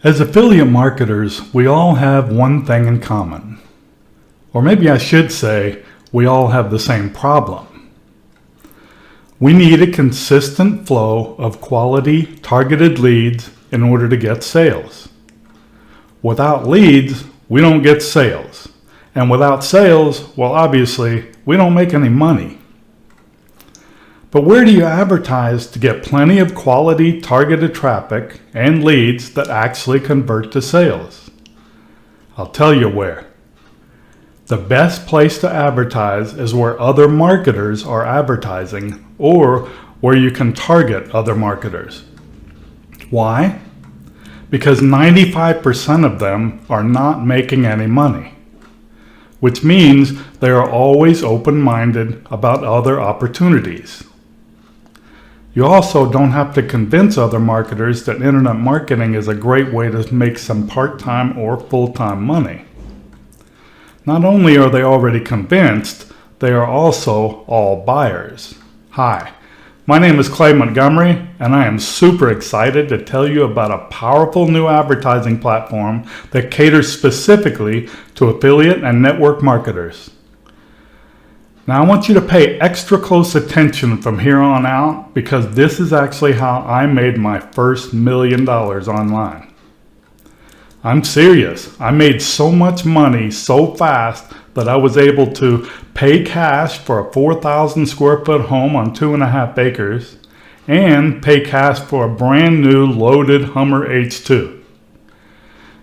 As affiliate marketers, we all have one thing in common. Or maybe I should say, we all have the same problem. We need a consistent flow of quality, targeted leads in order to get sales. Without leads, we don't get sales. And without sales, well, obviously, we don't make any money. But where do you advertise to get plenty of quality targeted traffic and leads that actually convert to sales? I'll tell you where. The best place to advertise is where other marketers are advertising or where you can target other marketers. Why? Because 95% of them are not making any money, which means they are always open-minded about other opportunities. You also don't have to convince other marketers that internet marketing is a great way to make some part-time or full-time money. Not only are they already convinced, they are also all buyers. Hi, my name is Clay Montgomery, and I am super excited to tell you about a powerful new advertising platform that caters specifically to affiliate and network marketers. Now I want you to pay extra close attention from here on out because this is actually how I made my first $1 million online. I'm serious. I made so much money so fast that I was able to pay cash for a 4,000 square foot home on 2.5 acres and pay cash for a brand new loaded Hummer H2.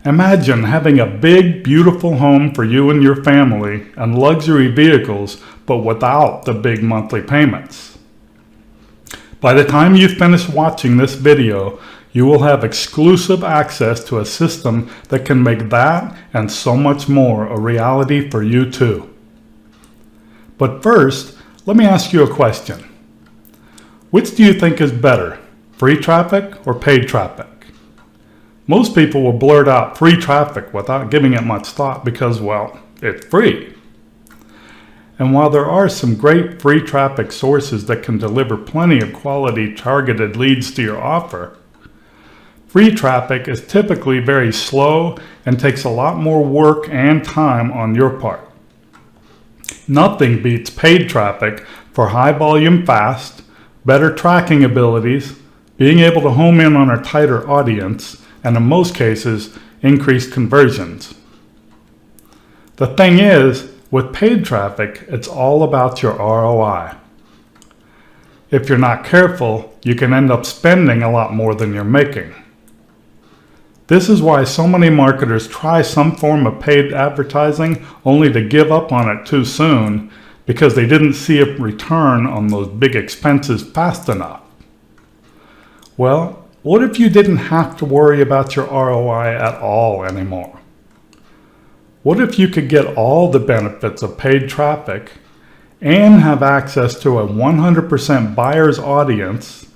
Imagine having a big, beautiful home for you and your family and luxury vehicles, but without the big monthly payments. By the time you finish watching this video, you will have exclusive access to a system that can make that and so much more a reality for you too. But first, let me ask you a question. Which do you think is better, free traffic or paid traffic? Most people will blurt out free traffic without giving it much thought because, well, it's free. And while there are some great free traffic sources that can deliver plenty of quality targeted leads to your offer, free traffic is typically very slow and takes a lot more work and time on your part. Nothing beats paid traffic for high volume fast, better tracking abilities, being able to home in on a tighter audience, and in most cases, increased conversions. The thing is, with paid traffic, it's all about your ROI. If you're not careful, you can end up spending a lot more than you're making. This is why so many marketers try some form of paid advertising only to give up on it too soon because they didn't see a return on those big expenses fast enough. Well, what if you didn't have to worry about your ROI at all anymore? What if you could get all the benefits of paid traffic and have access to a 100% buyer's audience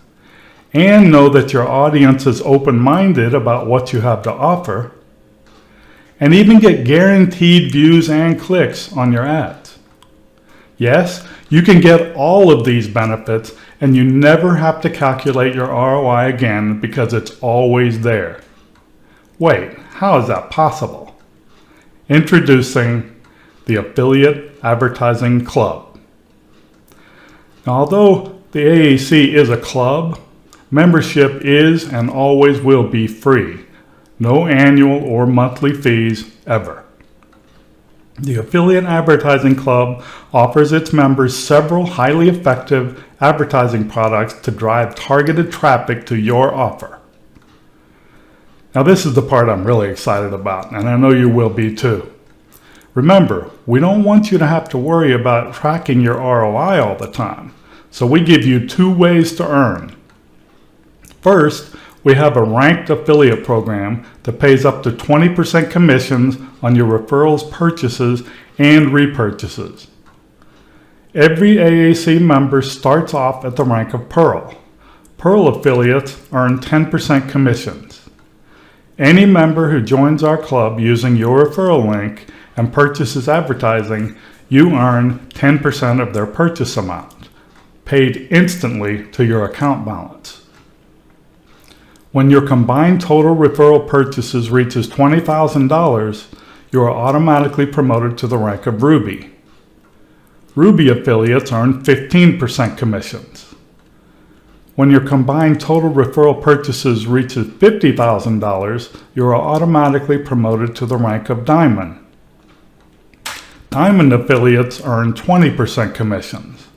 and know that your audience is open-minded about what you have to offer and even get guaranteed views and clicks on your ads? Yes, you can get all of these benefits and you never have to calculate your ROI again because it's always there. Wait, how is that possible? Introducing the Affiliate Advertising Club. Now, although the AAC is a club, membership is and always will be free. No annual or monthly fees ever. The Affiliate Advertising Club offers its members several highly effective advertising products to drive targeted traffic to your offer. Now this is the part I'm really excited about, and I know you will be too. Remember, we don't want you to have to worry about tracking your ROI all the time, so we give you 2 ways to earn. First, we have a ranked affiliate program that pays up to 20% commissions on your referrals, purchases, and repurchases. Every AAC member starts off at the rank of Pearl. Pearl affiliates earn 10% commissions. Any member who joins our club using your referral link and purchases advertising, you earn 10% of their purchase amount, paid instantly to your account balance. When your combined total referral purchases reaches $20,000, you are automatically promoted to the rank of Ruby. Ruby affiliates earn 15% commissions. When your combined total referral purchases reaches $50,000, you are automatically promoted to the rank of Diamond. Diamond affiliates earn 20% commissions.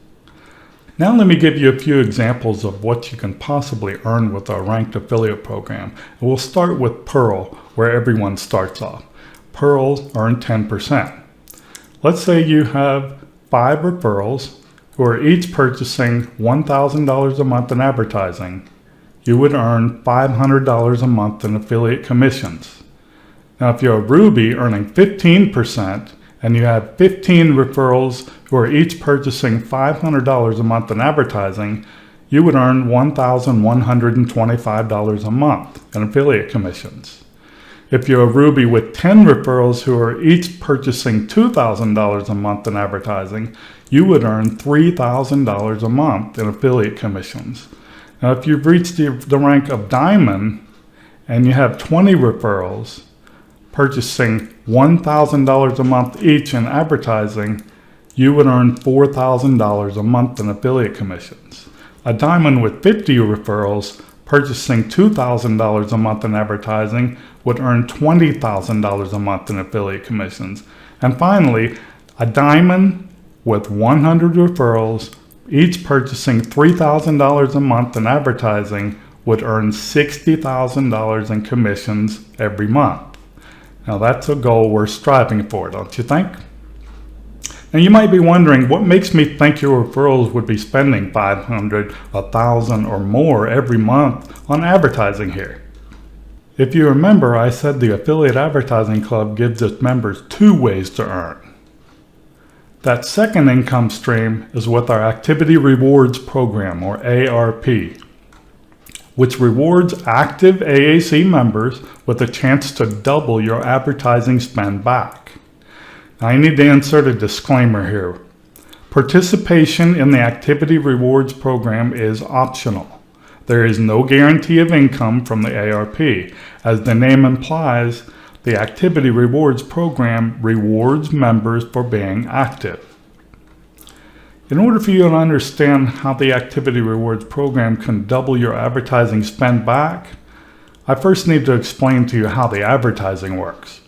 Now let me give you a few examples of what you can possibly earn with our ranked affiliate program. And we'll start with Pearl, where everyone starts off. Pearls earn 10%. Let's say you have 5 referrals who are each purchasing $1,000 a month in advertising. You would earn $500 a month in affiliate commissions. Now if you're a Ruby earning 15%, and you have 15 referrals who are each purchasing $500 a month in advertising, you would earn $1,125 a month in affiliate commissions. If you're a Ruby with 10 referrals who are each purchasing $2,000 a month in advertising, you would earn $3,000 a month in affiliate commissions. Now, if you've reached the rank of Diamond and you have 20 referrals purchasing $1,000 a month each in advertising, you would earn $4,000 a month in affiliate commissions. A Diamond with 50 referrals purchasing $2,000 a month in advertising would earn $20,000 a month in affiliate commissions. And finally, a Diamond with 100 referrals, each purchasing $3,000 a month in advertising, would earn $60,000 in commissions every month. Now that's a goal worth striving for, don't you think? Now you might be wondering, what makes me think your referrals would be spending $500, $1,000 or more every month on advertising here? If you remember, I said the Affiliate Advertising Club gives its members 2 ways to earn. That second income stream is with our Activity Rewards Program, or ARP, which rewards active AAC members with a chance to double your advertising spend back. Now, I need to insert a disclaimer here. Participation in the Activity Rewards Program is optional. There is no guarantee of income from the ARP. As the name implies, the Activity Rewards Program rewards members for being active. In order for you to understand how the Activity Rewards Program can double your advertising spend back, I first need to explain to you how the advertising works.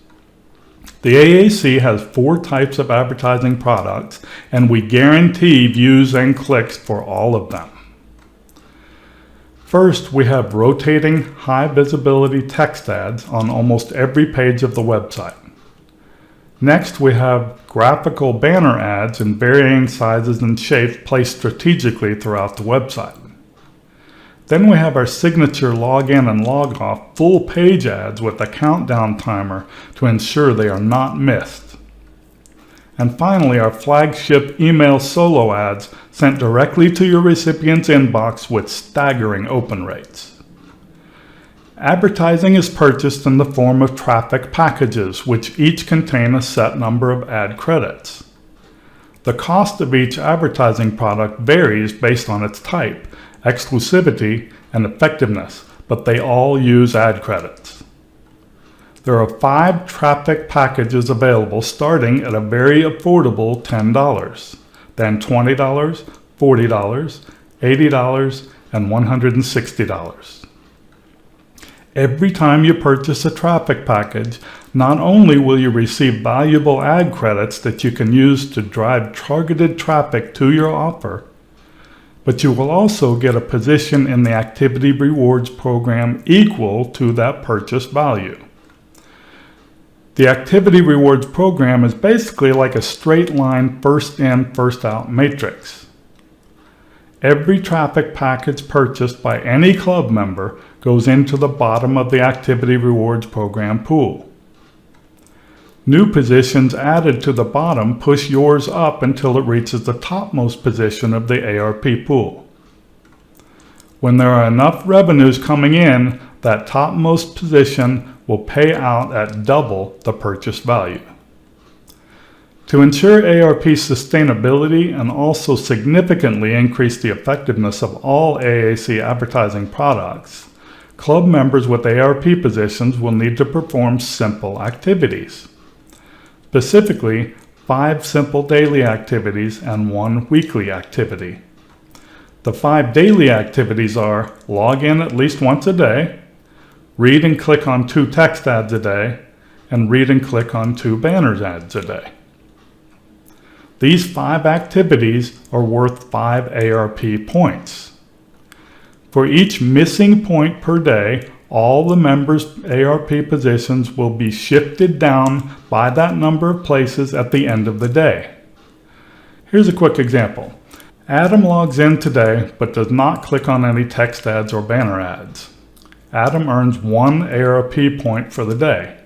The AAC has 4 types of advertising products, and we guarantee views and clicks for all of them. First, we have rotating high visibility text ads on almost every page of the website. Next, we have graphical banner ads in varying sizes and shapes placed strategically throughout the website. Then we have our signature login and log off full page ads with a countdown timer to ensure they are not missed. And finally, our flagship email solo ads sent directly to your recipient's inbox with staggering open rates. Advertising is purchased in the form of traffic packages, which each contain a set number of ad credits. The cost of each advertising product varies based on its type, exclusivity, and effectiveness, but they all use ad credits. There are 5 traffic packages available starting at a very affordable $10, then $20, $40, $80, and $160. Every time you purchase a traffic package, not only will you receive valuable ad credits that you can use to drive targeted traffic to your offer, but you will also get a position in the Activity Rewards Program equal to that purchase value. The Activity Rewards Program is basically like a straight line first in, first out matrix. Every traffic package purchased by any club member goes into the bottom of the Activity Rewards Program pool. New positions added to the bottom push yours up until it reaches the topmost position of the ARP pool. When there are enough revenues coming in, that topmost position will pay out at double the purchase value. To ensure ARP sustainability and also significantly increase the effectiveness of all AAC advertising products, club members with ARP positions will need to perform simple activities. Specifically, 5 simple daily activities and 1 weekly activity. The 5 daily activities are log in at least once a day, read and click on 2 text ads a day, and read and click on 2 banners ads a day. These 5 activities are worth 5 ARP points. For each missing point per day, all the members' ARP positions will be shifted down by that number of places at the end of the day. Here's a quick example. Adam logs in today but does not click on any text ads or banner ads. Adam earns 1 ARP point for the day.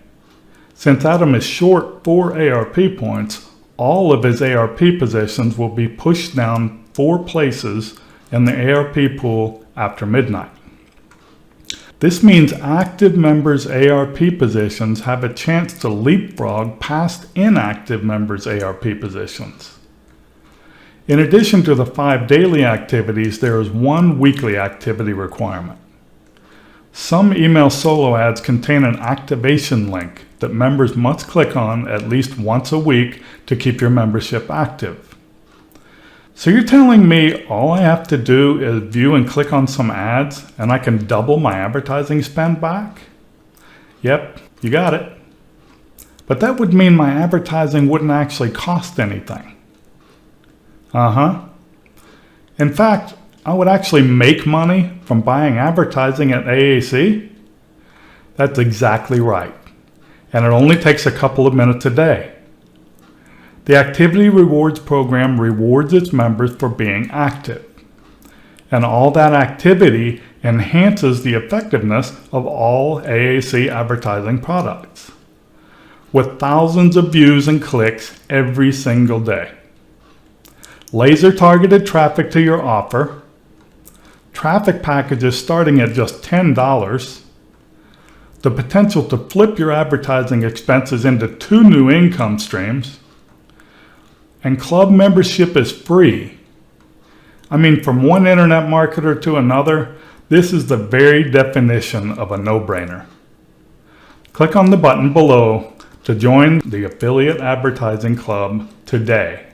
Since Adam is short 4 ARP points, all of his ARP positions will be pushed down 4 places in the ARP pool after midnight. This means active members' ARP positions have a chance to leapfrog past inactive members' ARP positions. In addition to the 5 daily activities, there is 1 weekly activity requirement. Some email solo ads contain an activation link that members must click on at least once a week to keep your membership active. So you're telling me all I have to do is view and click on some ads and I can double my advertising spend back? Yep, you got it. But that would mean my advertising wouldn't actually cost anything. In fact, I would actually make money from buying advertising at AAC? That's exactly right. And it only takes a couple of minutes a day. The Activity Rewards program rewards its members for being active. And all that activity enhances the effectiveness of all AAC advertising products, with thousands of views and clicks every single day. Laser-targeted traffic to your offer, traffic packages starting at just $10, the potential to flip your advertising expenses into 2 new income streams, and club membership is free. I mean, from one internet marketer to another, this is the very definition of a no-brainer. Click on the button below to join the Affiliate Advertising Club today.